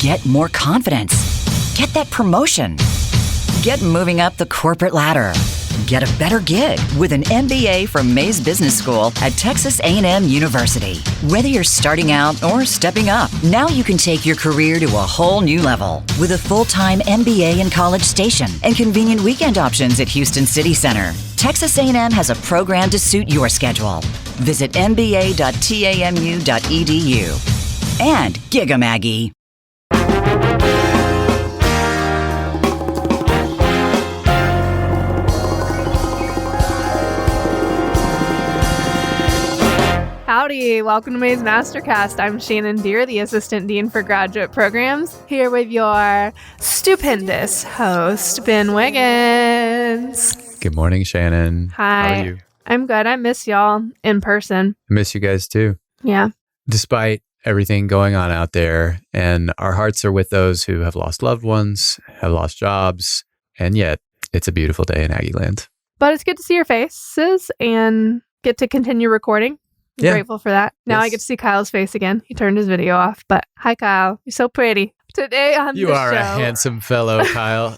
Get more confidence. Get that promotion. Get moving up the corporate ladder. Get a better gig with an MBA from Mays Business School at Texas A&M University. Whether you're starting out or stepping up, now you can take your career to a whole new level with a full-time MBA in College Station and convenient weekend options at Houston City Center. Texas A&M has a program to suit your schedule. Visit mba.tamu.edu. And Giga Maggie. Howdy, welcome to Mays MasterCast. I'm Shannon Deere, the Assistant Dean for Graduate Programs, here with your stupendous host, Ben Wiggins. Good morning, Shannon. Hi. How are you? I'm good. I miss y'all in person. I miss you guys too. Yeah. Despite everything going on out there, and our hearts are with those who have lost loved ones, have lost jobs, and yet it's a beautiful day in Aggieland. But it's good to see your faces and get to continue recording. I'm grateful for that. Now I get to see Kyle's face again. He turned his video off, but hi, Kyle. You're so pretty. Today on the show... You are a handsome fellow, Kyle.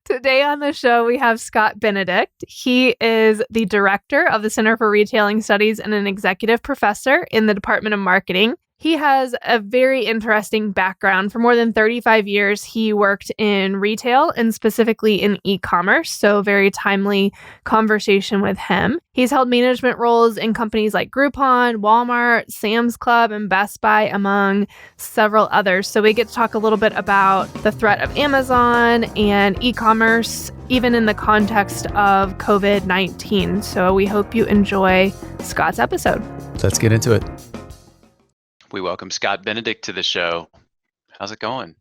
Today on the show, we have Scott Benedict. He is the director of the Center for Retailing Studies and an executive professor in the Department of Marketing. He has a very interesting background. For more than 35 years, he worked in retail and specifically in e-commerce, so very timely conversation with him. He's held management roles in companies like Groupon, Walmart, Sam's Club, and Best Buy, among several others. So we get to talk a little bit about the threat of Amazon and e-commerce, even in the context of COVID-19. So we hope you enjoy Scott's episode. Let's get into it. We welcome Scott Benedict to the show. How's it going?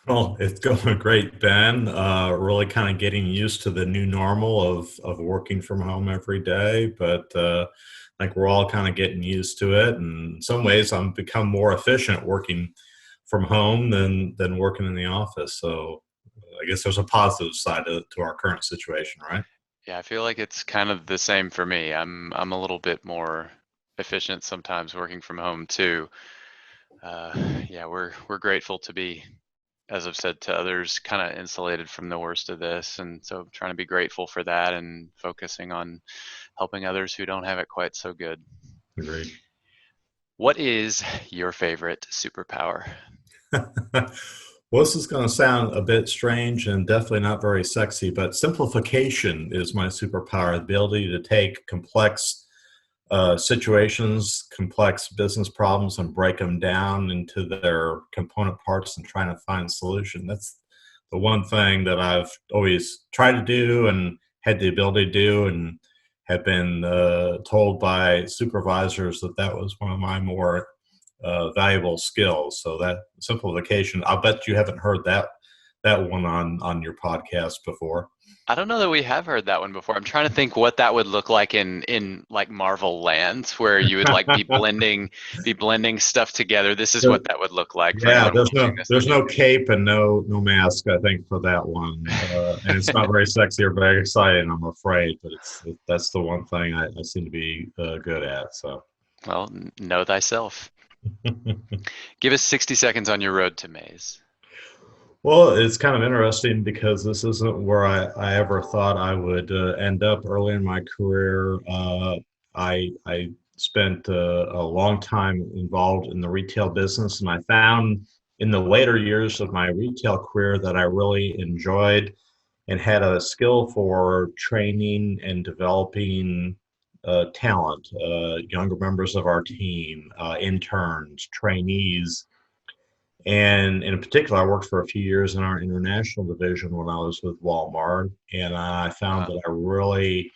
Well, it's going great, Ben. Really kind of getting used to the new normal of working from home every day, but like we're all kind of getting used to it. And in some ways, I'm become more efficient working from home than working in the office. So I guess there's a positive side to our current situation, right? Yeah, I feel like it's kind of the same for me. I'm a little bit more efficient sometimes working from home too. Yeah, we're grateful to be, as I've said to others, kind of insulated from the worst of this, and so trying to be grateful for that and focusing on helping others who don't have it quite so good. Agreed. What is your favorite superpower? Well, this is going to sound a bit strange and definitely not very sexy, but simplification is my superpower, the ability to take complex situations, complex business problems, and break them down into their component parts and trying to find a solution. That's the one thing that I've always tried to do and had the ability to do, and have been told by supervisors that was one of my more valuable skills. So that simplification, I'll bet you haven't heard that one on your podcast before. I don't know that we have heard that one before. I'm trying to think what that would look like in like Marvel lands, where you would like be blending stuff together. This is what that would look like. Yeah, there's no cape and no mask, I think, for that one, and it's not very sexy or very exciting, I'm afraid. But that's the one thing I seem to be good at. So, well, know thyself. Give us 60 seconds on your road to Mays. Well, it's kind of interesting because this isn't where I ever thought I would end up early in my career. I spent a long time involved in the retail business, and I found in the later years of my retail career that I really enjoyed and had a skill for training and developing talent, younger members of our team, interns, trainees. And in particular, I worked for a few years in our international division when I was with Walmart, and I found that I really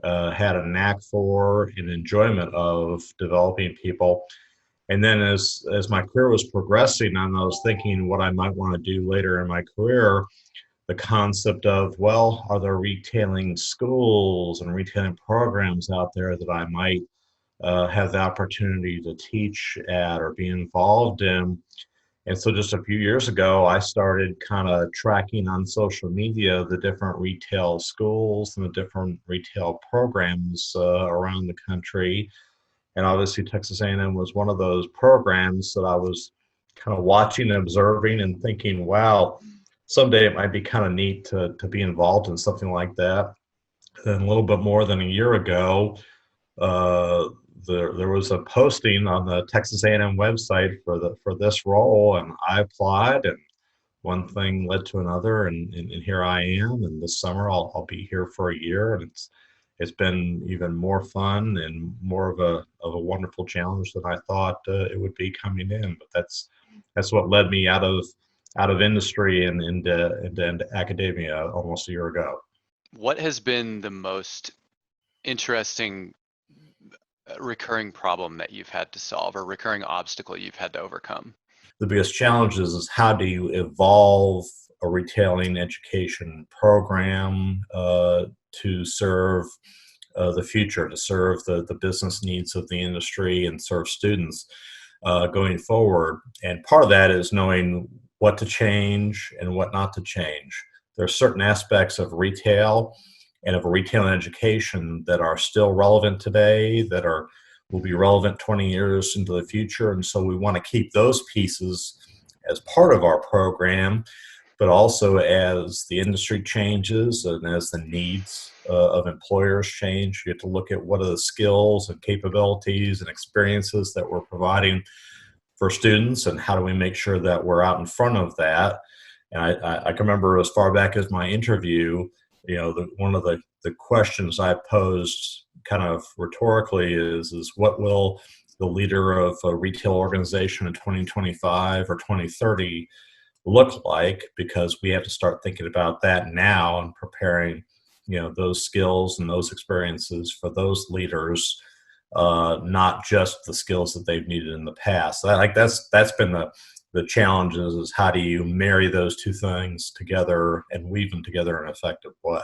had a knack for and enjoyment of developing people. And then as my career was progressing and I was thinking what I might want to do later in my career, the concept of, well, are there retailing schools and retailing programs out there that I might have the opportunity to teach at or be involved in? And so just a few years ago, I started kind of tracking on social media the different retail schools and the different retail programs around the country. And obviously Texas A&M was one of those programs that I was kind of watching and observing and thinking, wow, someday it might be kind of neat to be involved in something like that. And a little bit more than a year ago, uh, there was a posting on the Texas A&M website for this role, and I applied, and one thing led to another, and here I am. And this summer I'll be here for a year, and it's been even more fun and more of a wonderful challenge than I thought it would be coming in. But that's what led me out of industry and into academia almost a year ago. What has been the most interesting recurring problem that you've had to solve, or recurring obstacle you've had to overcome? The biggest challenge is how do you evolve a retailing education program to serve the future, to serve the business needs of the industry and serve students going forward. And part of that is knowing what to change and what not to change. There are certain aspects of retail and of a retail education that are still relevant today, that will be relevant 20 years into the future. And so we want to keep those pieces as part of our program, but also as the industry changes and as the needs of employers change, you have to look at what are the skills and capabilities and experiences that we're providing for students, and how do we make sure that we're out in front of that. And I can remember as far back as my interview, one of the questions I posed kind of rhetorically is what will the leader of a retail organization in 2025 or 2030 look like? Because we have to start thinking about that now and preparing, those skills and those experiences for those leaders, not just the skills that they've needed in the past. That's been the challenges, is how do you marry those two things together and weave them together in an effective way.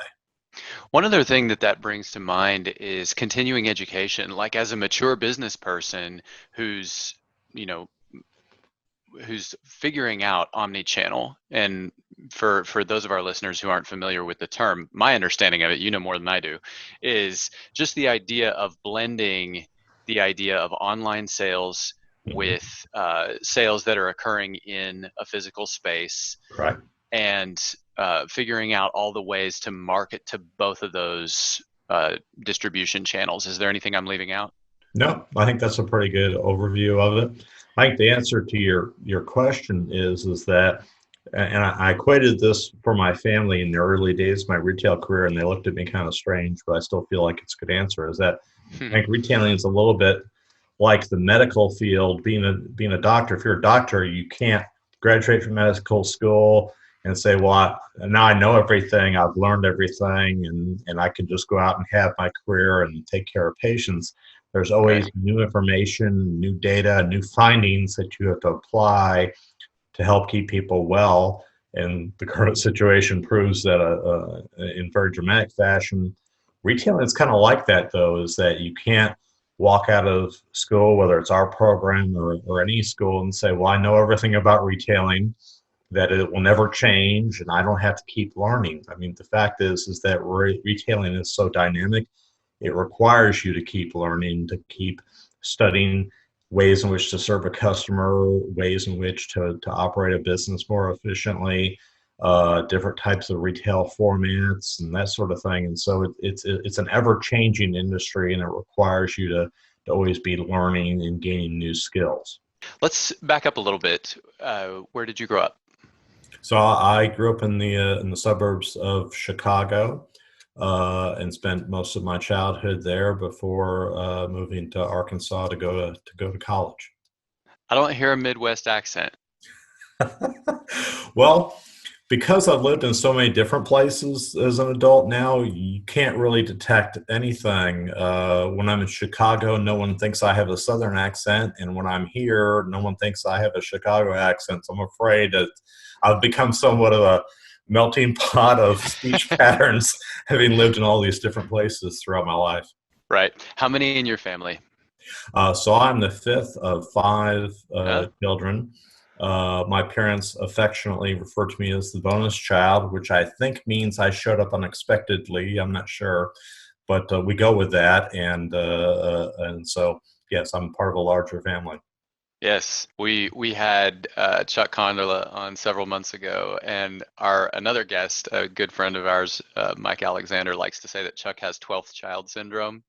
One other thing that brings to mind is continuing education. Like, as a mature business person who's figuring out omni-channel, and for those of our listeners who aren't familiar with the term, my understanding of it, more than I do, is just the idea of blending the idea of online sales with sales that are occurring in a physical space. Right. And figuring out all the ways to market to both of those distribution channels. Is there anything I'm leaving out? No, I think that's a pretty good overview of it. I think the answer to your question is that, and I equated this for my family in the early days of my retail career, and they looked at me kind of strange, but I still feel like it's a good answer, is that I think retailing is a little bit like the medical field, being a doctor. If you're a doctor, you can't graduate from medical school and say, well, now I know everything, I've learned everything, and I can just go out and have my career and take care of patients. There's always new information, new data, new findings that you have to apply to help keep people well. And the current situation proves that in very dramatic fashion. Retailing is kind of like that, though, is that you can't walk out of school, whether it's our program or any school, and say, well, I know everything about retailing, that it will never change, and I don't have to keep learning. I mean, the fact is that retailing is so dynamic. It requires you to keep learning, to keep studying ways in which to serve a customer, ways in which to operate a business more efficiently, different types of retail formats and that sort of thing. And so it's an ever-changing industry, and it requires you to always be learning and gaining new skills. Let's back up a little bit. Where did you grow up? So I grew up in the suburbs of Chicago, and spent most of my childhood there before moving to Arkansas to go to college. I don't hear a Midwest accent. Well, because I've lived in so many different places as an adult now, you can't really detect anything. When I'm in Chicago, no one thinks I have a Southern accent, and when I'm here, no one thinks I have a Chicago accent. So I'm afraid that I've become somewhat of a melting pot of speech patterns, having lived in all these different places throughout my life. Right. How many in your family? So I'm the fifth of five children. My parents affectionately refer to me as the bonus child, which I think means I showed up unexpectedly. I'm not sure, but we go with that. And so, yes, I'm part of a larger family. Yes, we had Chuck Condola on several months ago, and our another guest, a good friend of ours, Mike Alexander, likes to say that Chuck has 12th child syndrome.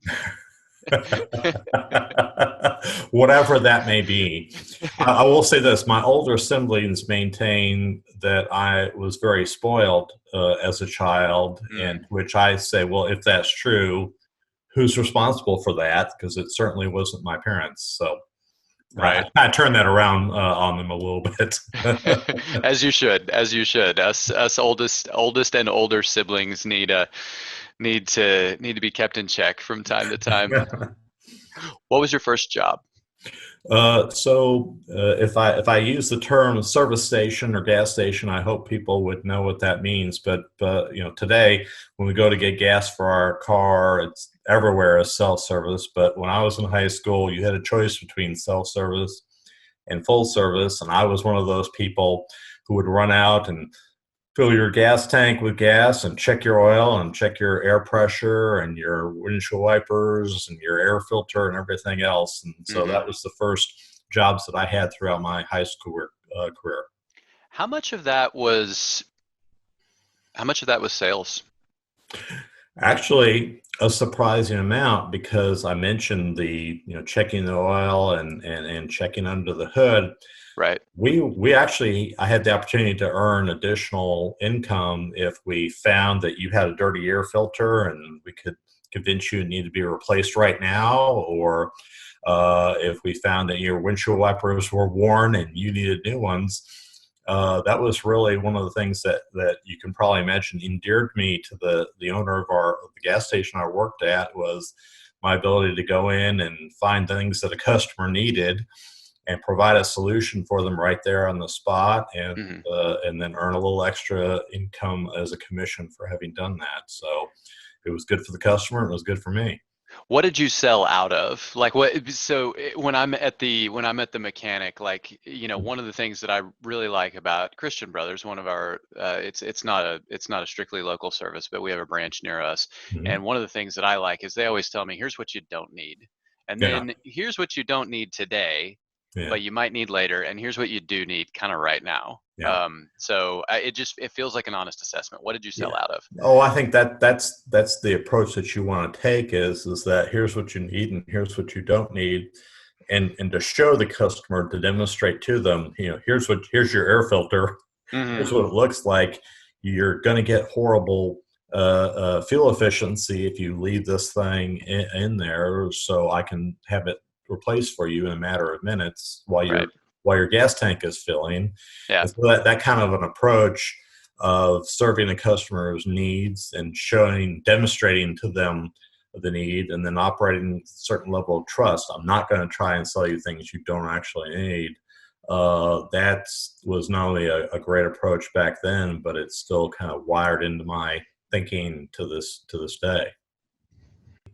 Whatever that may be. I will say this, my older siblings maintain that I was very spoiled as a child, and which I say, well, if that's true, who's responsible for that? Because it certainly wasn't my parents. So I Right. kind of turned that around on them a little bit. As you should, as you should. Us oldest and older siblings need to be kept in check from time to time. What was your first job? If I use the term service station or gas station, I hope people would know what that means. But today when we go to get gas for our car, it's everywhere is self-service. But when I was in high school, you had a choice between self-service and full service, and I was one of those people who would run out and fill your gas tank with gas and check your oil and check your air pressure and your windshield wipers and your air filter and everything else. And so Hmm. that was the first jobs that I had throughout my high school career. How much of that was how much of that was sales? Actually, a surprising amount, because I mentioned the checking the oil and checking under the hood. Right. We actually, I had the opportunity to earn additional income if we found that you had a dirty air filter and we could convince you it needed to be replaced right now, or if we found that your windshield wipers were worn and you needed new ones. That was really one of the things that you can probably imagine endeared me to the owner of the gas station I worked at, was my ability to go in and find things that a customer needed and provide a solution for them right there on the spot, Hmm. and then earn a little extra income as a commission for having done that. So it was good for the customer and it was good for me. What did you sell out of? Like what? So when I'm at the mechanic, like one of the things that I really like about Christian Brothers, one of our, it's not a strictly local service, but we have a branch near us, Mhm. and one of the things that I like is they always tell me, here's what you don't need, and Yeah, then here's what you don't need today, yeah, but you might need later, and here's what you do need, kind of right now. yeah. It feels like an honest assessment. What did you Yeah. sell out of? Oh, I think that's the approach that you want to take, is that here's what you need and here's what you don't need, and to show the customer, to demonstrate to them, here's your air filter, Hmm. here's what it looks like. You're going to get horrible fuel efficiency if you leave this thing in there, so I can have it replaced for you in a matter of minutes while Right. your gas tank is filling. Yeah. And so that kind of an approach of serving the customer's needs and demonstrating to them the need, and then operating a certain level of trust. I'm not going to try and sell you things you don't actually need. That was not only a great approach back then, but it's still kind of wired into my thinking to this day.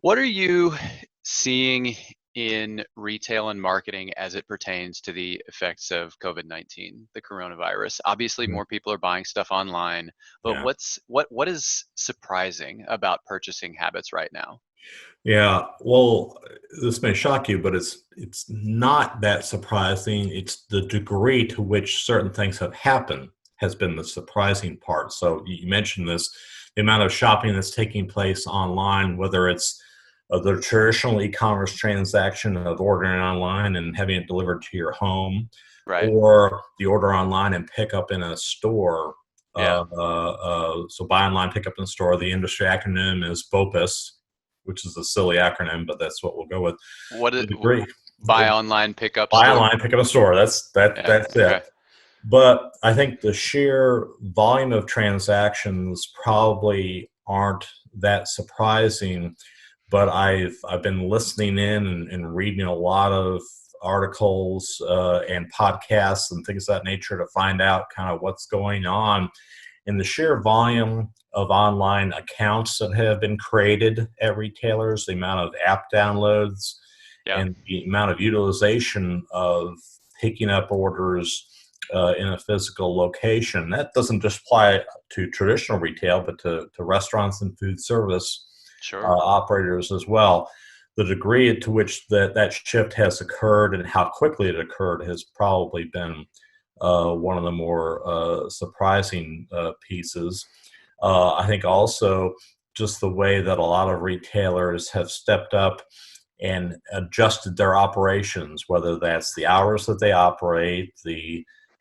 What are you seeing in retail and marketing as it pertains to the effects of COVID-19, the coronavirus? Obviously, more people are buying stuff online, but Yeah. what is surprising about purchasing habits right now? Yeah, well, this may shock you, but it's not that surprising. It's the degree to which certain things have happened has been the surprising part. So you mentioned this, the amount of shopping that's taking place online, whether it's the traditional e-commerce transaction of ordering online and having it delivered to your home, Right. or the order online and pick up in a store. Yeah. So buy online, pick up in store. The industry acronym is BOPUS, which is a silly acronym, but that's what we'll go with. What The is degree, buy online, pick up buy store? online, pick up in store. Yeah. That's it. Okay. But I think the sheer volume of transactions probably aren't that surprising. But I've been listening in and reading a lot of articles and podcasts and things of that nature to find out kind of what's going on. And the sheer volume of online accounts that have been created at retailers, the amount of app downloads, Yeah. and the amount of utilization of picking up orders in a physical location. That doesn't just apply to traditional retail, but to restaurants and food service Sure. operators as well. the degree to which that shift has occurred and how quickly it occurred has probably been one of the more surprising pieces. I think also just the way that a lot of retailers have stepped up and adjusted their operations, whether that's the hours that they operate,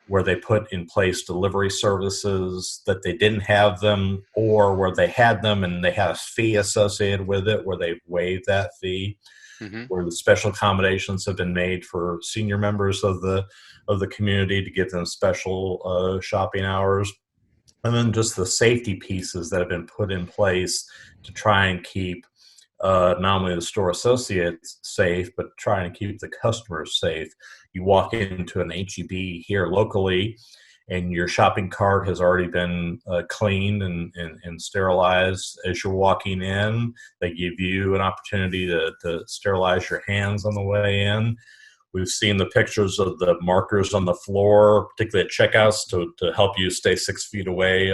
where they put in place delivery services that they didn't have them, or where they had them and they had a fee associated with it, where they waived that fee, where the special accommodations have been made for senior members of the community to give them special shopping hours. And then just the safety pieces that have been put in place to try and keep not only the store associates safe, but trying to keep the customers safe. You walk into an H-E-B here locally, and your shopping cart has already been cleaned and sterilized as you're walking in. They give you an opportunity to sterilize your hands on the way in. We've seen the pictures of the markers on the floor, particularly at checkouts, to help you stay 6 feet away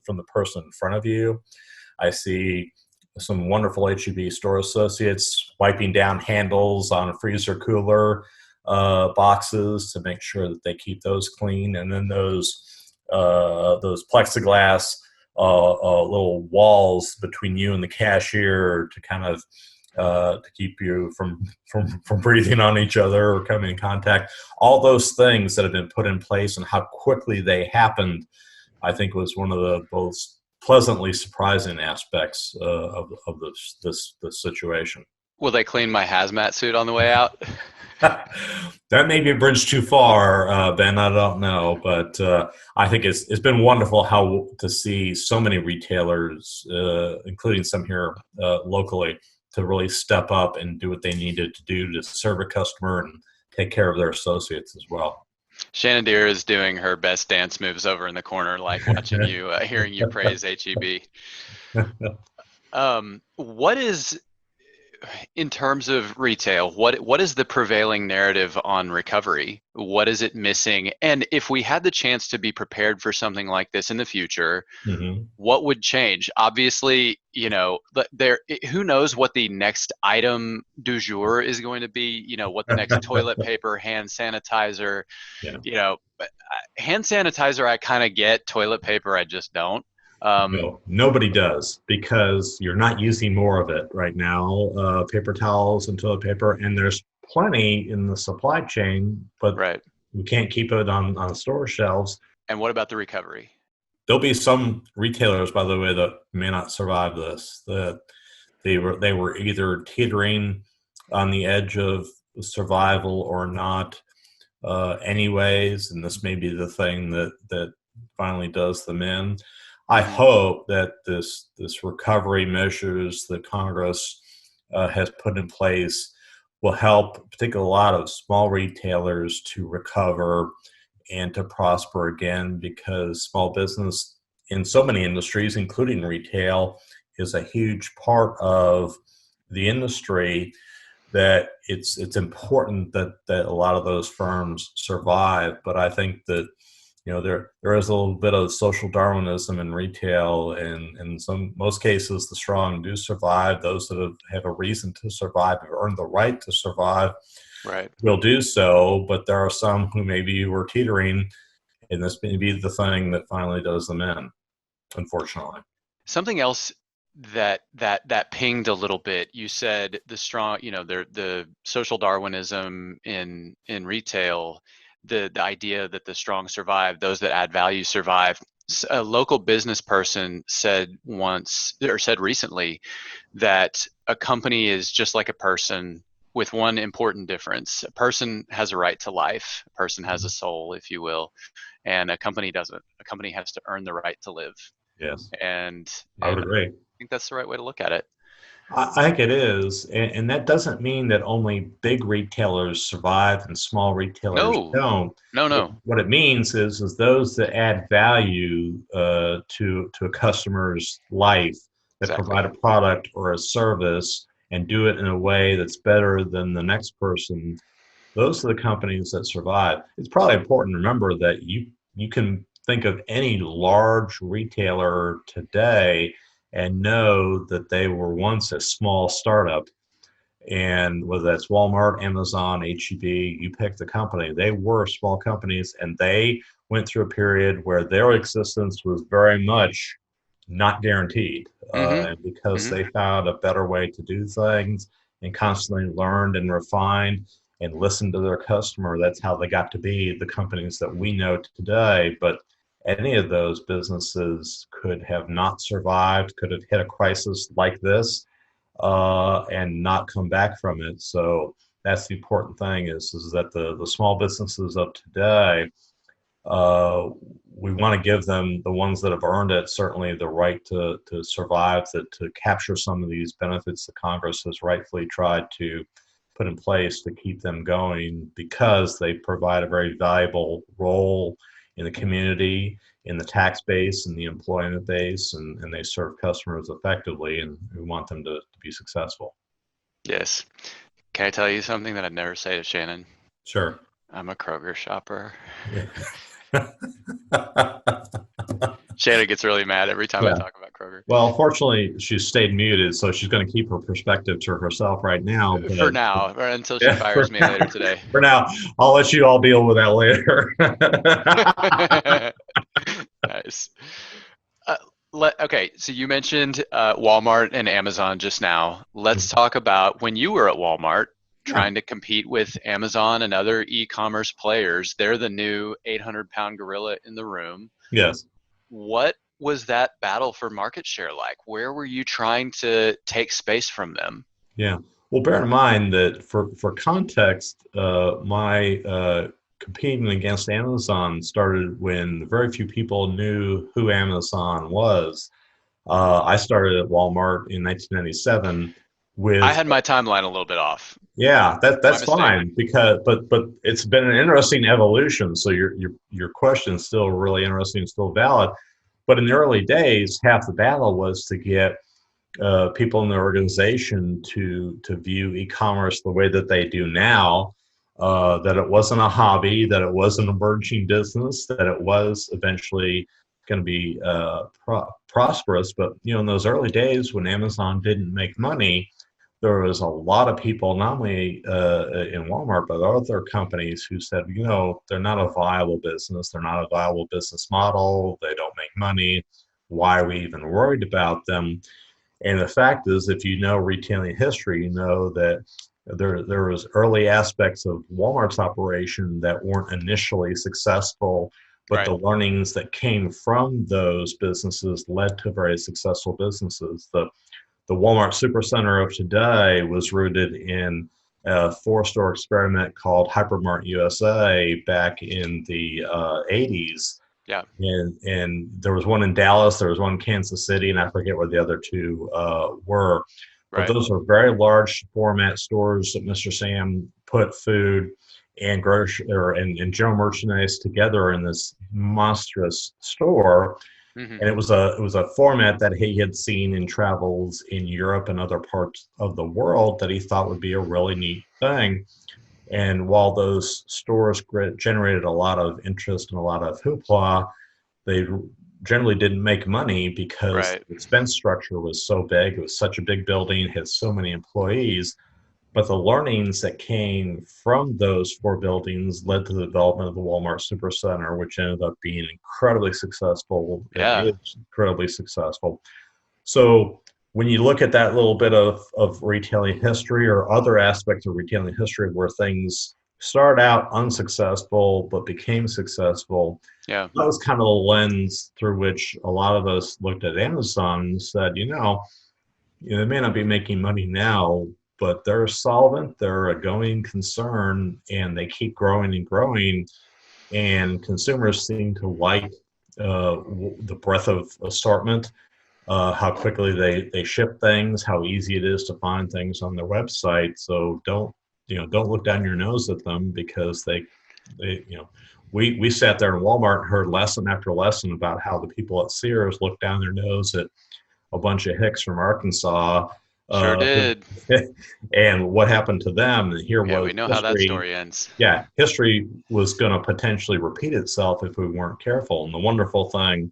from the person in front of you. I see some wonderful H-E-B store associates wiping down handles on freezer cooler boxes to make sure that they keep those clean. And then those plexiglass little walls between you and the cashier to kind of to keep you from breathing on each other or coming in contact. All those things that have been put in place and how quickly they happened, I think, was one of the most pleasantly surprising aspects of this situation. Will they clean my hazmat suit on the way out? That may be a bridge too far, Ben. I don't know, but I think it's been wonderful to see so many retailers, including some here locally, to really step up and do what they needed to do to serve a customer and take care of their associates as well. Shannon Deere is doing her best dance moves over in the corner, like watching you, hearing you praise H-E-B. What is, in terms of retail, what is the prevailing narrative on recovery? What is it missing? And if we had the chance to be prepared for something like this in the future, what would change? Obviously, who knows what the next item du jour is going to be, what the next toilet paper, hand sanitizer, hand sanitizer I kind of get, toilet paper I just don't. No, nobody does, because you're not using more of it right now. Paper towels and toilet paper, and there's plenty in the supply chain, but we can't keep it on store shelves. And what about the recovery? There'll be some retailers, by the way, that may not survive this. That they were either teetering on the edge of survival or not, anyways, and this may be the thing that finally does them in. I hope that this recovery measures that Congress has put in place will help, particularly a lot of small retailers, to recover and to prosper again, because small business in so many industries, including retail, is a huge part of the industry, that it's important that a lot of those firms survive. But I think that there is a little bit of social Darwinism in retail, and in most cases, the strong do survive. Those that have a reason to survive, have earned the right to survive, will do so. But there are some who maybe were teetering, and this may be the thing that finally does them in, unfortunately. Something else that pinged a little bit. You said the strong, the social Darwinism in retail. The idea that the strong survive, those that add value survive. A local business person said recently that a company is just like a person, with one important difference. A person has a right to life. A person has a soul, if you will, and a company doesn't. A company has to earn the right to live. Yes. And I would agree. I think that's the right way to look at it. I think it is, and that doesn't mean that only big retailers survive and small retailers don't. No. What it means is those that add value to a customer's life, that provide a product or a service and do it in a way that's better than the next person, those are the companies that survive. It's probably important to remember that you can think of any large retailer today and know that they were once a small startup, And whether that's Walmart, Amazon, HEB, you pick the company, they were small companies, and they went through a period where their existence was very much not guaranteed. Mm-hmm. And because Mm-hmm. they found a better way to do things and constantly learned and refined and listened to their customer, that's how they got to be the companies that we know today. But any of those businesses could have not survived, could have hit a crisis like this, and not come back from it. So that's the important thing is that the small businesses of today, we want to give them, the ones that have earned it, certainly the right to survive, to capture some of these benefits that Congress has rightfully tried to put in place to keep them going, because they provide a very valuable role in the community, in the tax base, and the employment base, and they serve customers effectively, and we want them to be successful. Yes. Can I tell you something that I'd never say to Shannon? Sure. I'm a Kroger shopper. Yeah. Shannon gets really mad every time I talk about Kroger. Well, fortunately, she's stayed muted, so she's going to keep her perspective to herself right now. But, for now, or until she fires me later today. For now, I'll let you all deal with that later. Nice. Okay, so you mentioned Walmart and Amazon just now. Let's talk about when you were at Walmart trying to compete with Amazon and other e-commerce players. They're the new 800-pound gorilla in the room. Yes. What was that battle for market share like? Where were you trying to take space from them? Yeah. Well, bear in mind that for context, my competing against Amazon started when very few people knew who Amazon was. I started at Walmart in 1997 with. I had my timeline a little bit off. Yeah, that's fine, because but it's been an interesting evolution. So your question is still really interesting, still valid. But in the early days, half the battle was to get people in the organization to view e-commerce the way that they do now. That it wasn't a hobby, that it was an emerging business, that it was eventually going to be prosperous. But in those early days when Amazon didn't make money, there was a lot of people, not only in Walmart, but other companies, who said, they're not a viable business. They're not a viable business model. They don't make money. Why are we even worried about them? And the fact is, if you know retailing history, you know that there was early aspects of Walmart's operation that weren't initially successful, but the learnings that came from those businesses led to very successful businesses. The Walmart Supercenter of today was rooted in a 4-store experiment called Hypermart USA back in the 80s. Yeah. And there was one in Dallas, there was one in Kansas City, and I forget where the other two were. But those are very large format stores that Mr. Sam put food and and general merchandise together in this monstrous store. Mm-hmm. And it was a format that he had seen in travels in Europe and other parts of the world that he thought would be a really neat thing. And while those stores generated a lot of interest and a lot of hoopla, they generally didn't make money because the expense structure was so big. It was such a big building, had so many employees. But the learnings that came from those 4 buildings led to the development of the Walmart Supercenter, which ended up being incredibly successful. Yeah. It is incredibly successful. So when you look at that little bit of retailing history or other aspects of retailing history where things start out unsuccessful but became successful, that was kind of the lens through which a lot of us looked at Amazon and said, they may not be making money now, but they're solvent, they're a going concern, and they keep growing and growing. And consumers seem to like the breadth of assortment, how quickly they ship things, how easy it is to find things on their website. So don't look down your nose at them, because we sat there in Walmart and heard lesson after lesson about how the people at Sears looked down their nose at a bunch of hicks from Arkansas. Sure did. And what happened to them? And here was we know history, how that story ends. Yeah, history was going to potentially repeat itself if we weren't careful. And the wonderful thing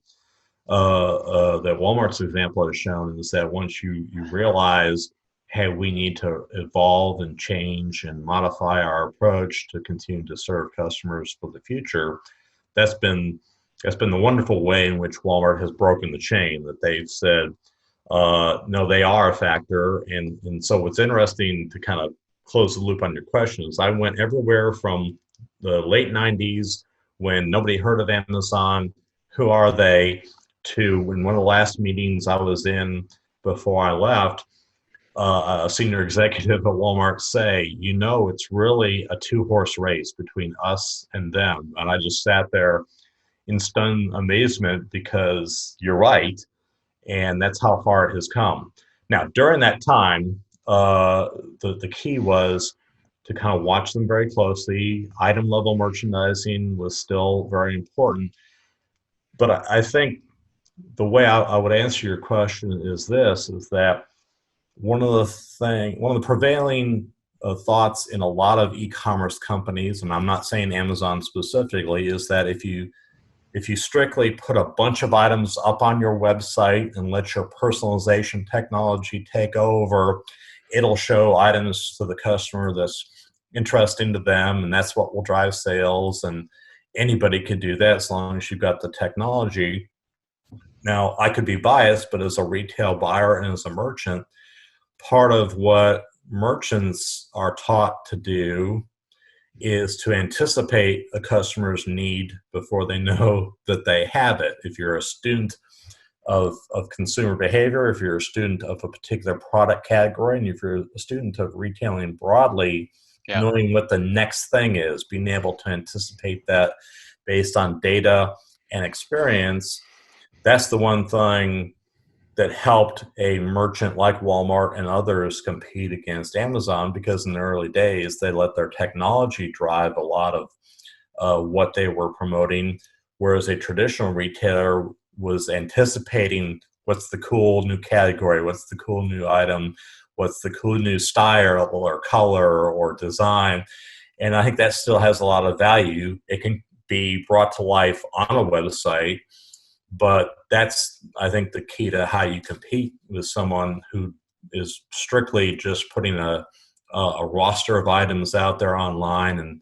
that Walmart's example has shown is that once you realize, hey, we need to evolve and change and modify our approach to continue to serve customers for the future. That's been the wonderful way in which Walmart has broken the chain, that they've said, no, they are a factor. And so what's interesting, to kind of close the loop on your question, is I went everywhere from the late 90s when nobody heard of Amazon, who are they, to in one of the last meetings I was in before I left, a senior executive at Walmart say, it's really a two-horse race between us and them. And I just sat there in stunned amazement, because you're right. And that's how far it has come. Now, during that time, the key was to kind of watch them very closely. Item level merchandising was still very important. But I think the way I would answer your question is that one of the prevailing thoughts in a lot of e-commerce companies, and I'm not saying Amazon specifically, is that if you strictly put a bunch of items up on your website and let your personalization technology take over, it'll show items to the customer that's interesting to them, and that's what will drive sales. And anybody can do that as long as you've got the technology. Now, I could be biased, but as a retail buyer and as a merchant, part of what merchants are taught to do is to anticipate a customer's need before they know that they have it. If you're a student of consumer behavior, if you're a student of a particular product category, and if you're a student of retailing broadly, knowing what the next thing is, being able to anticipate that based on data and experience, that's the one thing that helped a merchant like Walmart and others compete against Amazon, because in the early days, they let their technology drive a lot of what they were promoting, whereas a traditional retailer was anticipating what's the cool new category, what's the cool new item, what's the cool new style or color or design. And I think that still has a lot of value. It can be brought to life on a website, but that's, I think, the key to how you compete with someone who is strictly just putting a roster of items out there online and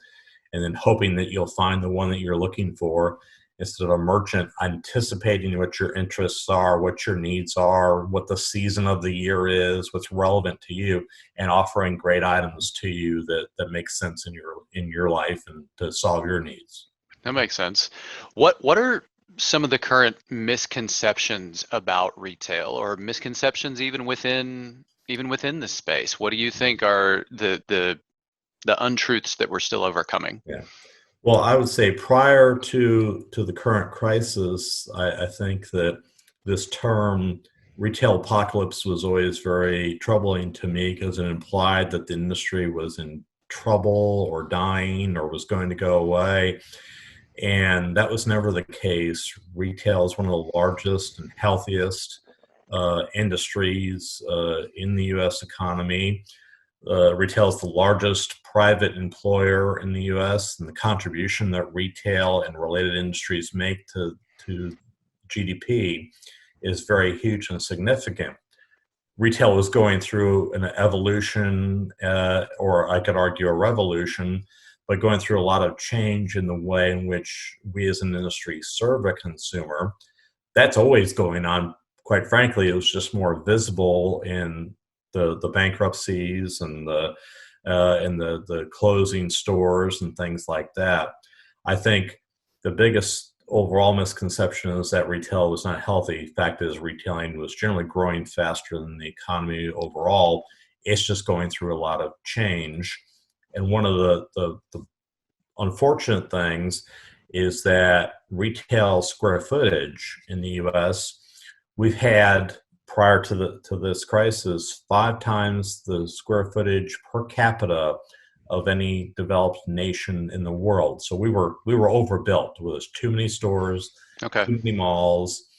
then hoping that you'll find the one that you're looking for, instead of a merchant anticipating what your interests are, what your needs are, what the season of the year is, what's relevant to you, and offering great items to you that make sense in your life and to solve your needs. That makes sense. What are some of the current misconceptions about retail, or misconceptions even within this space? What do you think are the untruths that we're still overcoming? Yeah. Well, I would say prior to the current crisis, I think that this term retail apocalypse was always very troubling to me, because it implied that the industry was in trouble or dying or was going to go away. And that was never the case. Retail is one of the largest and healthiest industries in the U.S. economy. Retail is the largest private employer in the U.S., and the contribution that retail and related industries make to GDP is very huge and significant. Retail was going through an evolution, or I could argue a revolution, but going through a lot of change in the way in which we as an industry serve a consumer. That's always going on. Quite frankly, it was just more visible in the bankruptcies and the closing stores and things like that. I think the biggest overall misconception is that retail was not healthy. Fact is, retailing was generally growing faster than the economy overall. It's just going through a lot of change. And one of the unfortunate things is that retail square footage in the U.S., we've had, prior to this crisis, 5 times the square footage per capita of any developed nation in the world. So we were overbuilt. There was too many stores, Okay. too many malls.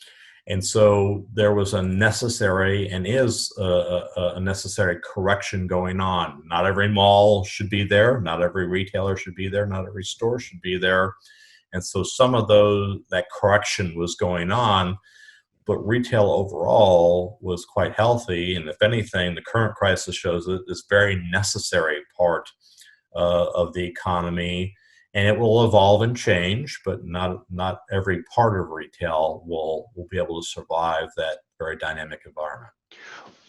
And so there was a necessary, and is a necessary, correction going on. Not every mall should be there. Not every retailer should be there. Not every store should be there. And so some of that correction was going on. but retail overall was quite healthy. And if anything, the current crisis shows that it's very necessary part of the economy, and it will evolve and change, but not every part of retail will be able to survive that very dynamic environment.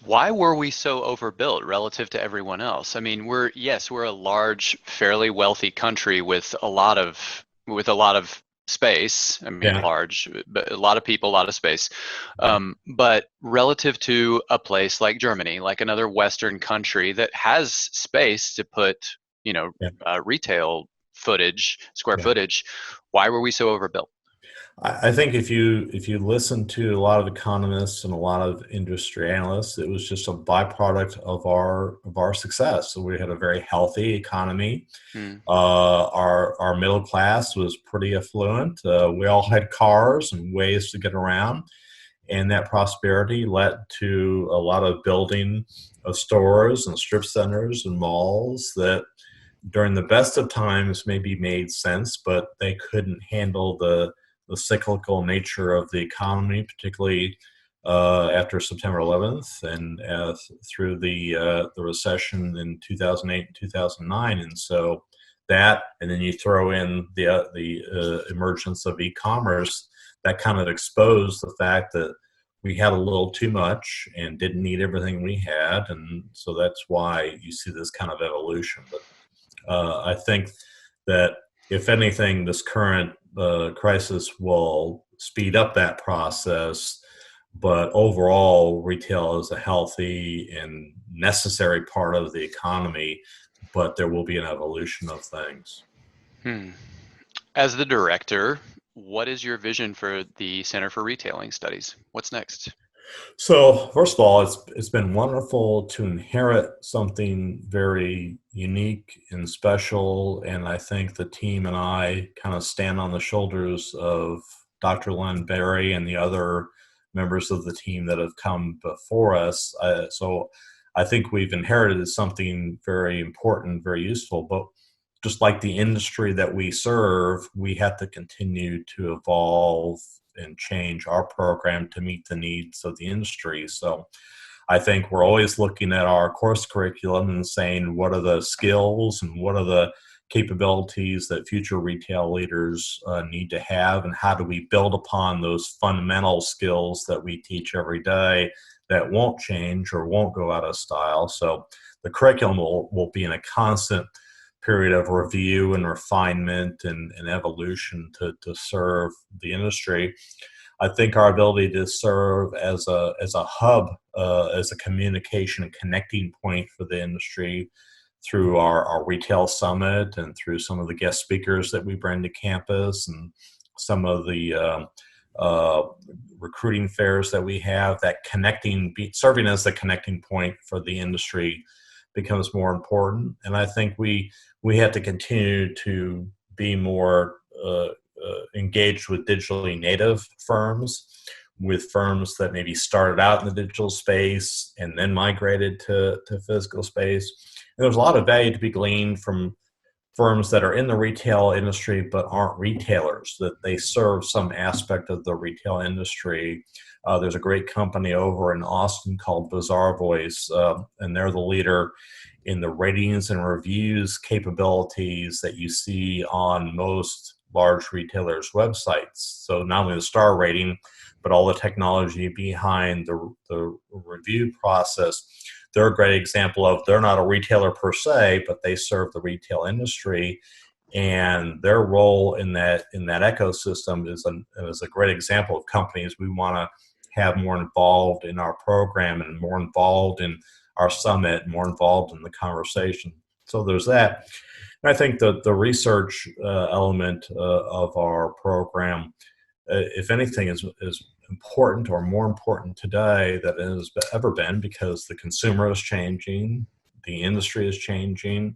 Why were we so overbuilt relative to everyone else? I mean, we're a large, fairly wealthy country with a lot of space. I mean, Yeah. large, but a lot of people, a lot of space. But relative to a place like Germany, like another Western country that has space to put, retail square footage, why were we so overbuilt? I think if you listen to a lot of economists and a lot of industry analysts, it was just a byproduct of our success. So we had a very healthy economy. Our middle class was pretty affluent. We all had cars and ways to get around, and that prosperity led to a lot of building of stores and strip centers and malls that during the best of times maybe made sense, but they couldn't handle the cyclical nature of the economy, particularly after September 11th and through the recession in 2008 and 2009. And so that, and then you throw in the emergence of e-commerce, that kind of exposed the fact that we had a little too much and didn't need everything we had. And so that's why you see this kind of evolution. But I think that if anything, this current crisis will speed up that process, but overall, retail is a healthy and necessary part of the economy, but there will be an evolution of things. As the director, what is your vision for the Center for Retailing Studies? What's next? So first of all, it's been wonderful to inherit something very unique and special, and I think the team and I kind of stand on the shoulders of Dr. Len Berry and the other members of the team that have come before us. So I think we've inherited something very important, very useful, but just like the industry that we serve, we have to continue to evolve and change our program to meet the needs of the industry. So I think we're always looking at our course curriculum and saying, what are the skills and what are the capabilities that future retail leaders need to have, and how do we build upon those fundamental skills that we teach every day that won't change or won't go out of style. So the curriculum will be in a constant period of review and refinement and evolution to serve the industry. I think our ability to serve as a hub, as a communication and connecting point for the industry through our retail summit and through some of the guest speakers that we bring to campus and some of the recruiting fairs that we have, that serving as the connecting point for the industry becomes more important. And I think we have to continue to be more engaged with digitally native firms, with firms that maybe started out in the digital space and then migrated to physical space. And there's a lot of value to be gleaned from firms that are in the retail industry but aren't retailers, that they serve some aspect of the retail industry. There's a great company over in Austin called Bazaar Voice, and they're the leader in the ratings and reviews capabilities that you see on most large retailers' websites. So not only the star rating, but all the technology behind the review process. They're a great example of, they're not a retailer per se, but they serve the retail industry, and their role in that ecosystem is a great example of companies we want to have more involved in our program and more involved in our summit, more involved in the conversation. So there's that. And I think the research element of our program, if anything, is important or more important today than it has ever been, because the consumer is changing, the industry is changing,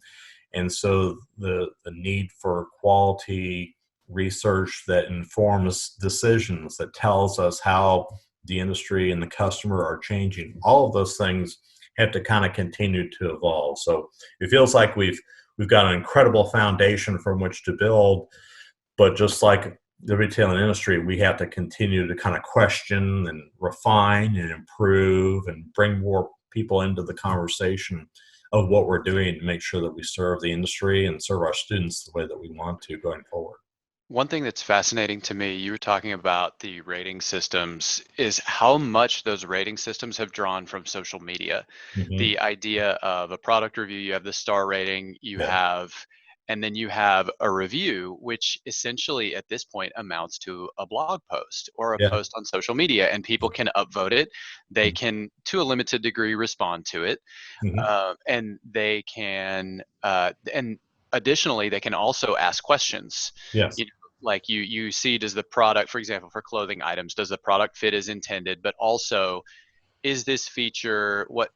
and so the need for quality research that informs decisions, that tells us how the industry and the customer are changing, all of those things have to kind of continue to evolve. So it feels like we've got an incredible foundation from which to build, but just like the retailing industry, we have to continue to kind of question and refine and improve and bring more people into the conversation of what we're doing to make sure that we serve the industry and serve our students the way that we want to going forward. One thing that's fascinating to me, you were talking about the rating systems, is how much those rating systems have drawn from social media. Mhm. The idea of a product review, you have the star rating, Yeah. and then you have a review, which essentially at this point amounts to a blog post or a Yeah. post on social media, and people can upvote it. They can, to a limited degree, respond to it, Mhm. and they can, and additionally, they can also ask questions. Yes. You know, like you see, does the product, for example, for clothing items, does the product fit as intended? But also, is this feature what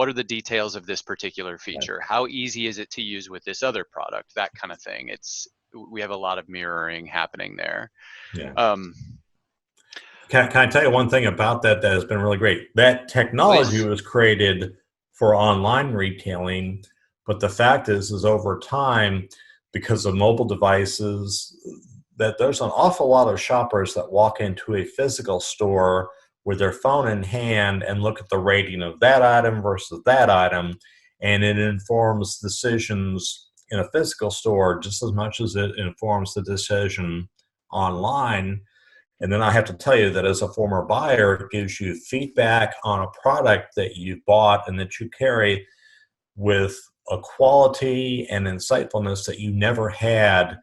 are the details of this particular Right. feature? How easy is it to use with this other product? That kind of thing. We have a lot of mirroring happening there. Yeah. Um, Can I tell you one thing about that that has been really great? That technology Please. was created for online retailing, but the fact is over time, because of mobile devices, that there's an awful lot of shoppers that walk into a physical store with their phone in hand and look at the rating of that item versus that item, and it informs decisions in a physical store just as much as it informs the decision online. And then I have to tell you that as a former buyer, it gives you feedback on a product that you've bought and that you carry with a quality and insightfulness that you never had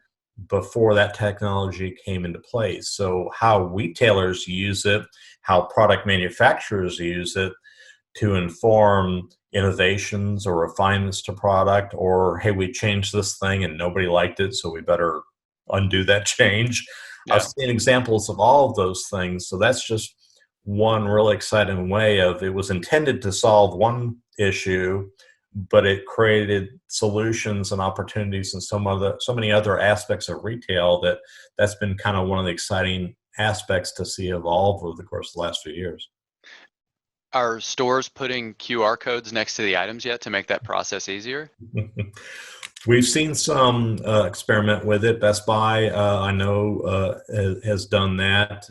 before that technology came into place. So, how retailers use it, how product manufacturers use it to inform innovations or refinements to product, or hey, we changed this thing and nobody liked it, so we better undo that change. I've Yeah. seen examples of all of those things. So that's just one really exciting way of it was intended to solve one issue, but it created solutions and opportunities in so many other aspects of retail that's been kind of one of the exciting aspects to see evolve over the course of the last few years. Are stores putting QR codes next to the items yet to make that process easier? We've seen some experiment with it. Best Buy, I know, has done that,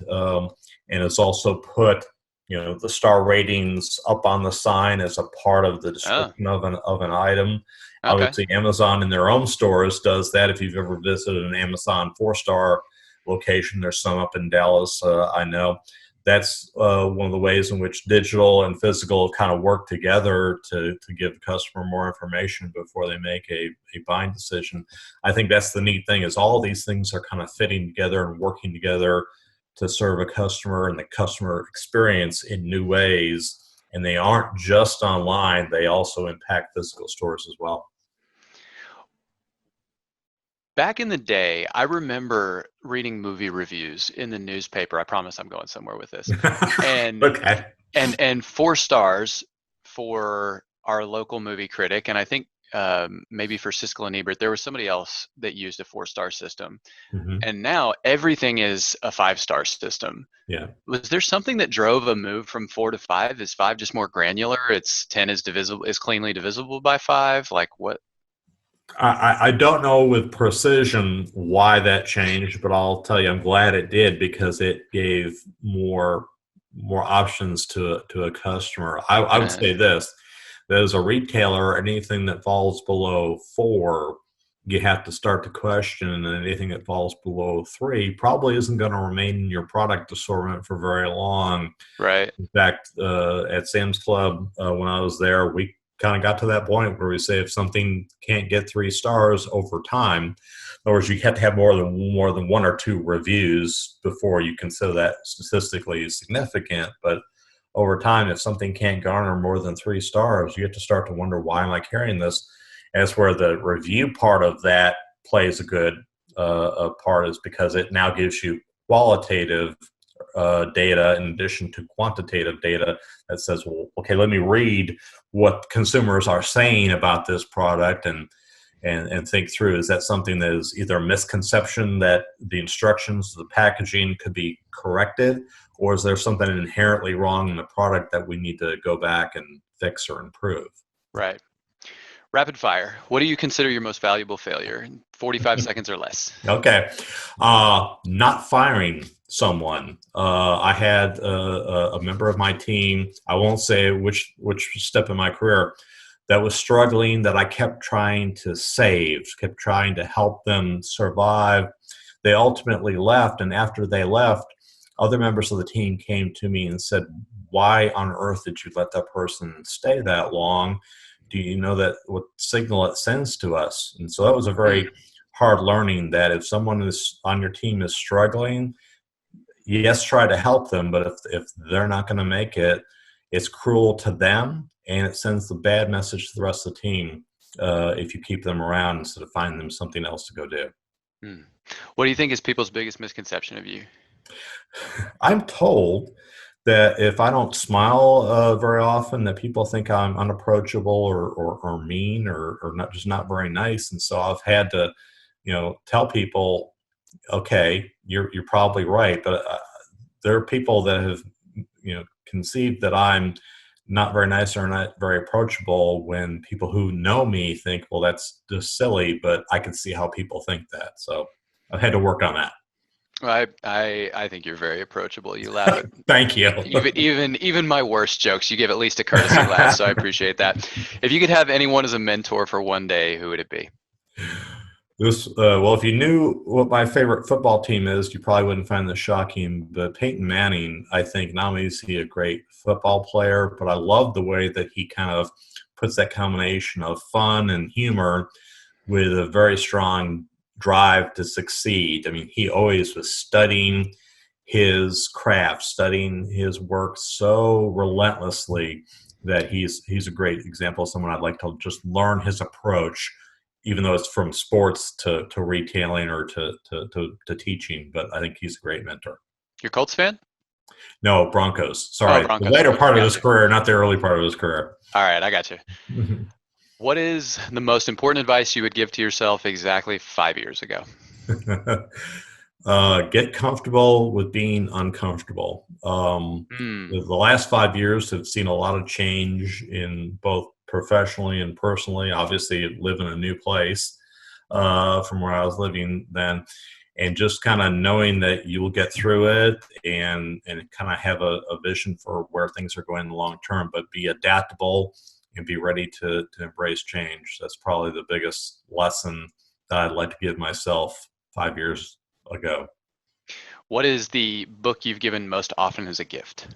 and has also put, the star ratings up on the sign as a part of the Oh, description of an item. okay. Obviously, Amazon in their own stores does that. If you've ever visited an Amazon 4-star location, there's some up in Dallas, I know. That's one of the ways in which digital and physical kind of work together to give the customer more information before they make a buying decision. I think that's the neat thing is all these things are kind of fitting together and working together to serve a customer and the customer experience in new ways. And they aren't just online, they also impact physical stores as well. Back in the day, I remember reading movie reviews in the newspaper. I promise I'm going somewhere with this. And Okay. and 4 stars for our local movie critic, and I think maybe for Siskel and Ebert, there was somebody else that used a 4-star system. Hmm. And now everything is a 5-star system. Yeah. Was there something that drove a move from 4 to 5? Is 5 just more granular? It's 10 is divisible, is cleanly divisible by 5? Like what? I don't know with precision why that changed, but I'll tell you, I'm glad it did because it gave more options to a customer. I would say this: that as a retailer, anything that falls below 4, you have to start to question, and anything that falls below 3 probably isn't going to remain in your product assortment for very long. Right. In fact, at Sam's Club, when I was there, we kind of got to that point where we say if something can't get 3 stars over time, in other words, you have to have more than 1 or 2 reviews before you consider that statistically significant. But over time, if something can't garner more than 3 stars, you have to start to wonder, why am I carrying this? And that's where the review part of that plays a good a part, is because it now gives you qualitative data in addition to quantitative data that says, well, okay, let me read what consumers are saying about this product and think through, is that something that is either a misconception that the instructions, the packaging could be corrected, or is there something inherently wrong in the product that we need to go back and fix or improve? Right. Rapid fire. What do you consider your most valuable failure? 45 seconds or less. Okay. Not firing someone. I had a member of my team, I won't say which step in my career, that was struggling, that I kept trying to save, kept trying to help them survive. They ultimately left, and after they left, other members of the team came to me and said, why on earth did you let that person stay that long? Do you know that what signal it sends to us? And so that was a very hard learning, that if someone is on your team is struggling, yes, try to help them, but if they're not going to make it, it's cruel to them, and it sends the bad message to the rest of the team if you keep them around instead of finding them something else to go do. What do you think is people's biggest misconception of you? I'm told that if I don't smile very often, that people think I'm unapproachable or mean or not, just not very nice. And so I've had to, tell people, okay, you're probably right, but there are people that have, conceived that I'm not very nice or not very approachable, when people who know me think, well, that's just silly, but I can see how people think that. So I've had to work on that. Well, I think you're very approachable. You laugh at Thank you. even my worst jokes. You give at least a courtesy laugh, so I appreciate that. If you could have anyone as a mentor for one day, who would it be? Well, if you knew what my favorite football team is, you probably wouldn't find this shocking. But Peyton Manning, I think not only is he a great football player, but I love the way that he kind of puts that combination of fun and humor with a very strong drive to succeed. I mean, he always was studying his craft, studying his work so relentlessly that he's a great example of someone I'd like to just learn his approach, even though it's from sports to retailing or to teaching. But I think he's a great mentor. You're a Colts fan? No, Broncos. Sorry. Broncos. The later Okay, part of his career, not the early part of his career. All right, I got you. What is the most important advice you would give to yourself exactly 5 years ago? Get comfortable with being uncomfortable. The last 5 years have seen a lot of change in both professionally and personally. Obviously, live in a new place from where I was living then, and just kind of knowing that you will get through it and kind of have a vision for where things are going in the long term, but be adaptable and be ready to embrace change. That's probably the biggest lesson that I'd like to give myself 5 years ago. What is the book you've given most often as a gift?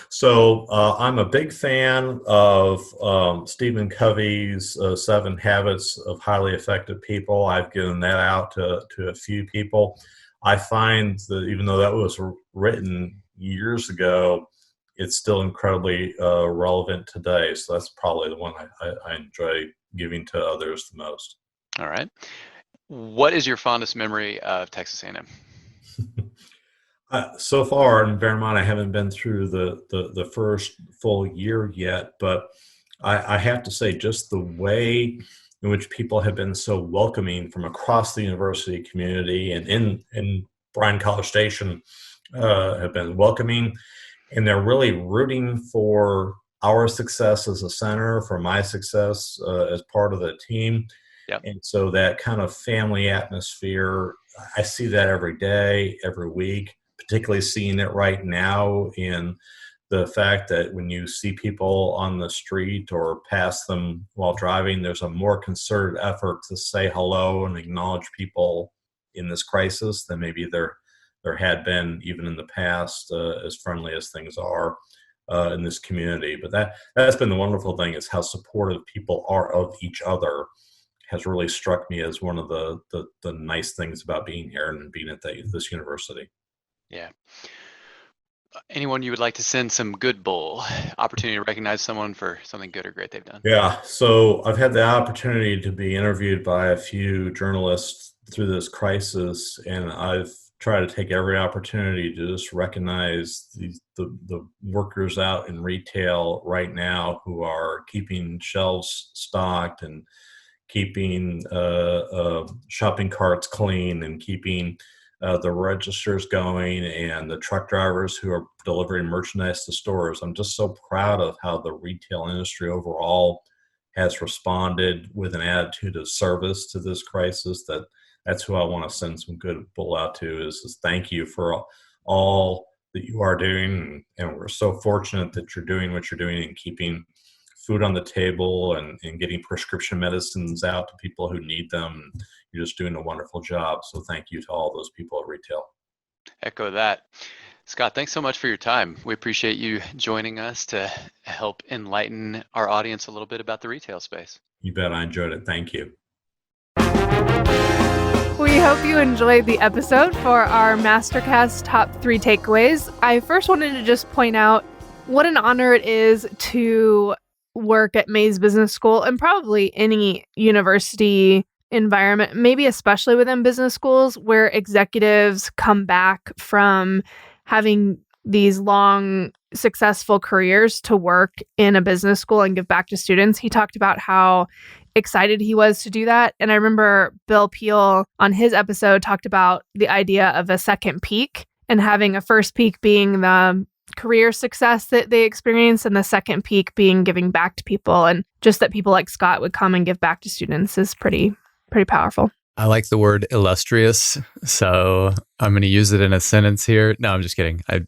So I'm a big fan of Stephen Covey's 7 Habits of Highly Effective People. I've given that out to a few people. I find that even though that was written years ago, it's still incredibly relevant today. So that's probably the one I enjoy giving to others the most. All right. What is your fondest memory of Texas A&M? So far, and bear in mind I haven't been through the first full year yet, but I have to say just the way in which people have been so welcoming from across the university community and in Bryan College Station have been welcoming, and they're really rooting for our success as a center, for my success as part of the team. Yep. And so that kind of family atmosphere, I see that every day, every week, particularly seeing it right now in the fact that when you see people on the street or pass them while driving, there's a more concerted effort to say hello and acknowledge people in this crisis than maybe there had been even in the past, as friendly as things are in this community. But that's been the wonderful thing, is how supportive people are of each other. Has really struck me as one of the nice things about being here and being at this university. Yeah. Anyone you would like to send some good bull, opportunity to recognize someone for something good or great they've done? Yeah. So I've had the opportunity to be interviewed by a few journalists through this crisis, and I've tried to take every opportunity to just recognize the workers out in retail right now who are keeping shelves stocked and keeping shopping carts clean and keeping the registers going, and the truck drivers who are delivering merchandise to stores. I'm just so proud of how the retail industry overall has responded with an attitude of service to this crisis. That's who I want to send some good goodwill out to, is thank you for all that you are doing. And we're so fortunate that you're doing what you're doing and keeping food on the table and getting prescription medicines out to people who need them. You're just doing a wonderful job. So thank you to all those people at retail. Echo that. Scott, thanks so much for your time. We appreciate you joining us to help enlighten our audience a little bit about the retail space. You bet. I enjoyed it. Thank you. We hope you enjoyed the episode for our MasterCast top 3 takeaways. I first wanted to just point out what an honor it is to work at Mays Business School, and probably any university environment, maybe especially within business schools, where executives come back from having these long, successful careers to work in a business school and give back to students. He talked about how excited he was to do that. And I remember Bill Peel on his episode talked about the idea of a second peak, and having a first peak being the career success that they experience, and the second peak being giving back to people. And just that people like Scott would come and give back to students is pretty powerful. I like the word illustrious, so I'm going to use it in a sentence here. No, I'm just kidding. Did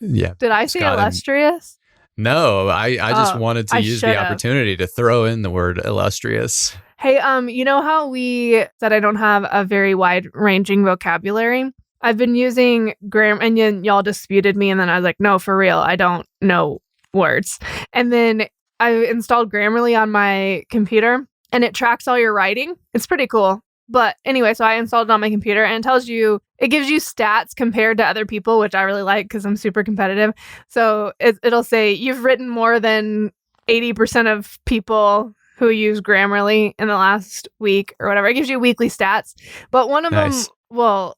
I say Scott, illustrious? No, I just wanted to use the should've. opportunity to throw in the word illustrious. Hey, you know how we said I don't have a very wide-ranging vocabulary? I've been using grammar, and y'all disputed me, and then I was like, no, for real, I don't know words. And then I installed Grammarly on my computer, and it tracks all your writing. It's pretty cool. But anyway, so I installed it on my computer, and it gives you stats compared to other people, which I really like because I'm super competitive. So it'll say you've written more than 80% of people who use Grammarly in the last week or whatever. It gives you weekly stats. But one of them,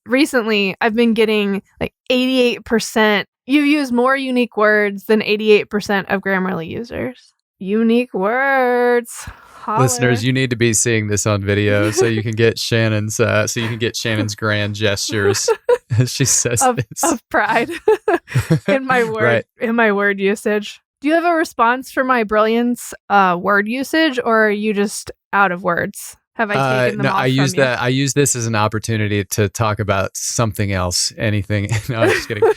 recently I've been getting like 88%. You use more unique words than 88% of Grammarly users. Unique words. Holler. Listeners, you need to be seeing this on video so you can get Shannon's grand gestures as she says this of pride in my word usage. Do you have a response for my brilliance word usage, or are you just out of words? Have I taken them off I use this as an opportunity to talk about something else. Anything? No, I'm just kidding.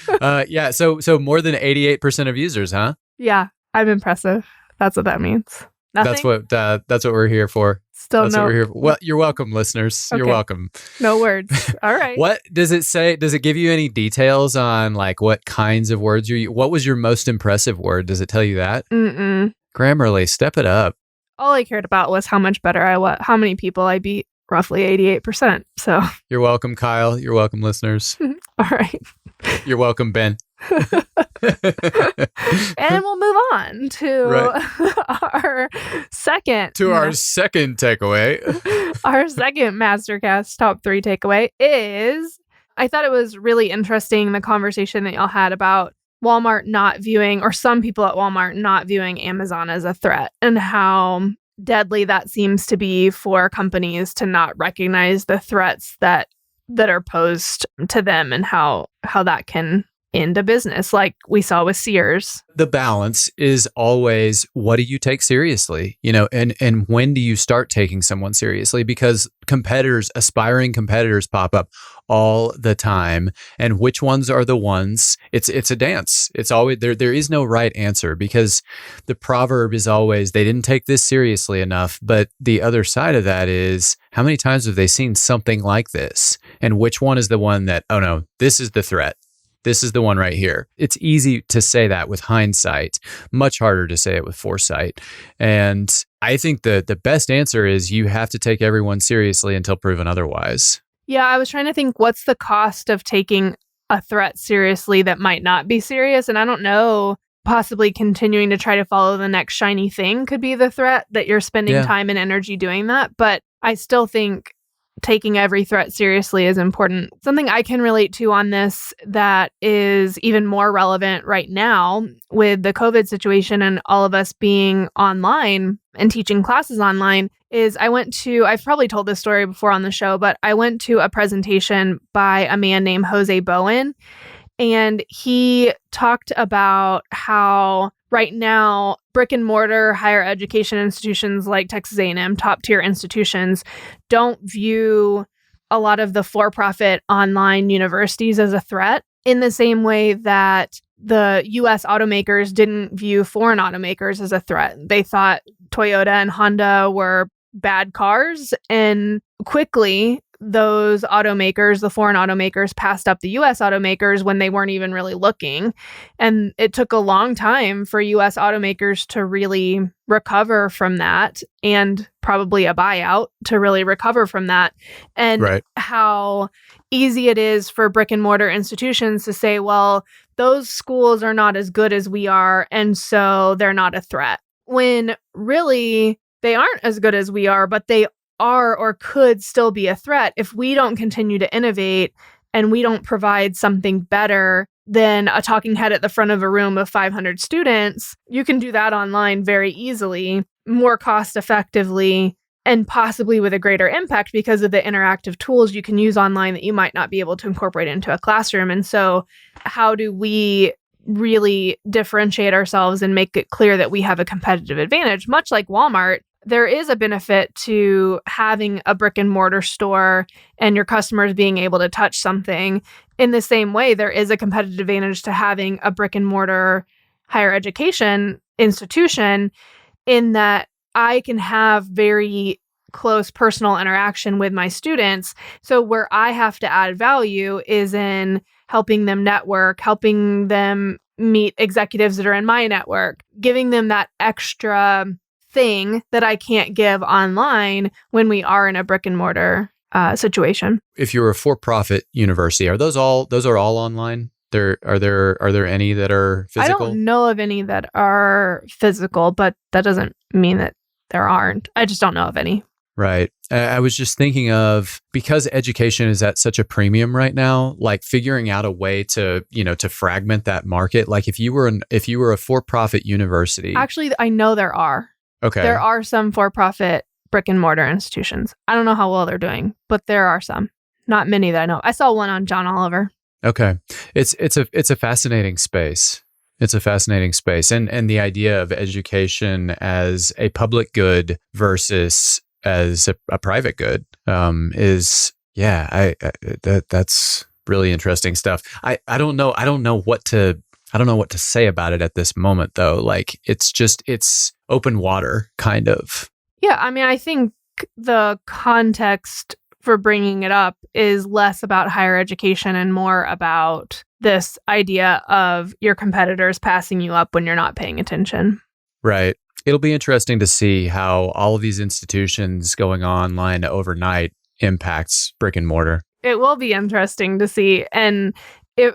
Yeah. So more than 88% of users, huh? Yeah, I'm impressive. That's what that means. Nothing? That's what we're here for. What we're here for. Well, you're welcome, listeners. Okay. You're welcome. No words. All right. What does it say? Does it give you any details on like what kinds of words what was your most impressive word? Does it tell you that? Mm-mm. Grammarly, step it up. All I cared about was how much better I was, how many people I beat. Roughly 88%. So you're welcome, Kyle. You're welcome, listeners. All right. You're welcome, Ben. And we'll move on to our second takeaway. Our second MasterCast top 3 takeaway is, I thought it was really interesting, the conversation that y'all had about Walmart not viewing, or some people at Walmart not viewing Amazon as a threat, and how deadly that seems to be for companies to not recognize the threats that are posed to them, and how that can end a business, like we saw with Sears. The balance is always, what do you take seriously? And when do you start taking someone seriously? Because aspiring competitors pop up all the time. And which ones are the ones? It's a dance. It's always there is no right answer, because the proverb is always, they didn't take this seriously enough. But the other side of that is, how many times have they seen something like this? And which one is the one that, oh no, this is the threat. This is the one right here. It's easy to say that with hindsight, much harder to say it with foresight. And I think the best answer is, you have to take everyone seriously until proven otherwise. Yeah, I was trying to think, what's the cost of taking a threat seriously that might not be serious? And I don't know, possibly continuing to try to follow the next shiny thing could be the threat, that you're spending time and energy doing that. But I still think taking every threat seriously is important. Something I can relate to on this that is even more relevant right now with the COVID situation and all of us being online and teaching classes online is, I've probably told this story before on the show, but I went to a presentation by a man named Jose Bowen, and he talked about how right now brick and mortar higher education institutions like Texas A&M, top tier institutions, don't view a lot of the for-profit online universities as a threat in the same way that the U.S. automakers didn't view foreign automakers as a threat. They thought Toyota and Honda were bad cars, and quickly those automakers, the foreign automakers, passed up the U.S. automakers when they weren't even really looking. And it took a long time for U.S. automakers to really recover from that, and probably a buyout to really recover from that. And how easy it is for brick and mortar institutions to say, well, those schools are not as good as we are, and so they're not a threat. When really they aren't as good as we are, but they are or could still be a threat if we don't continue to innovate and we don't provide something better than a talking head at the front of a room of 500 students. You can do that online very easily, more cost effectively, and possibly with a greater impact because of the interactive tools you can use online that you might not be able to incorporate into a classroom. And so how do we really differentiate ourselves and make it clear that we have a competitive advantage? Much like Walmart, there is a benefit to having a brick and mortar store and your customers being able to touch something. In the same way, there is a competitive advantage to having a brick and mortar higher education institution, in that I can have very close personal interaction with my students. So where I have to add value is in helping them network, helping them meet executives that are in my network, giving them that extra thing that I can't give online when we are in a brick and mortar situation. If you're a for-profit university, are those all online? Are there any that are physical? I don't know of any that are physical, but that doesn't mean that there aren't. I just don't know of any. Right. I was just thinking of, because education is at such a premium right now, like figuring out a way to, to fragment that market. Like if you were a for-profit university. Actually, I know there are. Okay. There are some for-profit brick and mortar institutions. I don't know how well they're doing, but there are some. Not many that I know. I saw one on John Oliver. Okay. It's a fascinating space. It's a fascinating space. And the idea of education as a public good versus as a private good is, that's really interesting stuff. I don't know what to say about it at this moment, though. Like, it's open water, kind of. Yeah, I mean, I think the context for bringing it up is less about higher education and more about this idea of your competitors passing you up when you're not paying attention. Right. It'll be interesting to see how all of these institutions going online overnight impacts brick and mortar. It will be interesting to see. And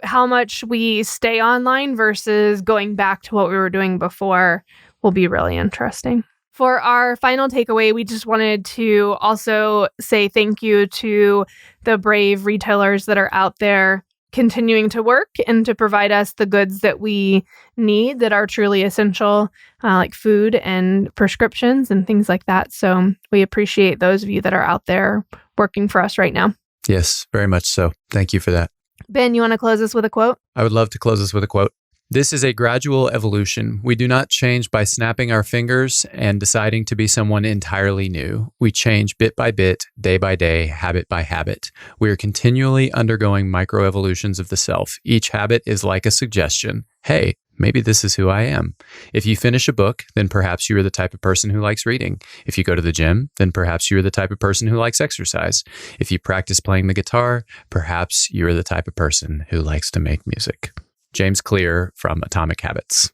how much we stay online versus going back to what we were doing before will be really interesting. For our final takeaway, we just wanted to also say thank you to the brave retailers that are out there continuing to work and to provide us the goods that we need that are truly essential, like food and prescriptions and things like that. So we appreciate those of you that are out there working for us right now. Yes, very much so. Thank you for that. Ben, you want to close us with a quote? I would love to close us with a quote. This is a gradual evolution. We do not change by snapping our fingers and deciding to be someone entirely new. We change bit by bit, day by day, habit by habit. We are continually undergoing microevolutions of the self. Each habit is like a suggestion. Hey, maybe this is who I am. If you finish a book, then perhaps you are the type of person who likes reading. If you go to the gym, then perhaps you are the type of person who likes exercise. If you practice playing the guitar, perhaps you are the type of person who likes to make music. James Clear from Atomic Habits.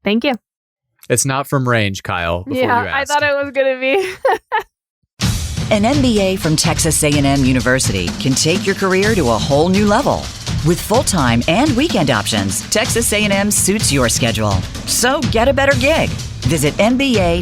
Thank you. It's not from Range, Kyle. Before you asked. I thought it was going to be. An MBA from Texas A&M University can take your career to a whole new level. With full-time and weekend options, Texas A&M suits your schedule. So get a better gig. Visit mba.tamu.edu.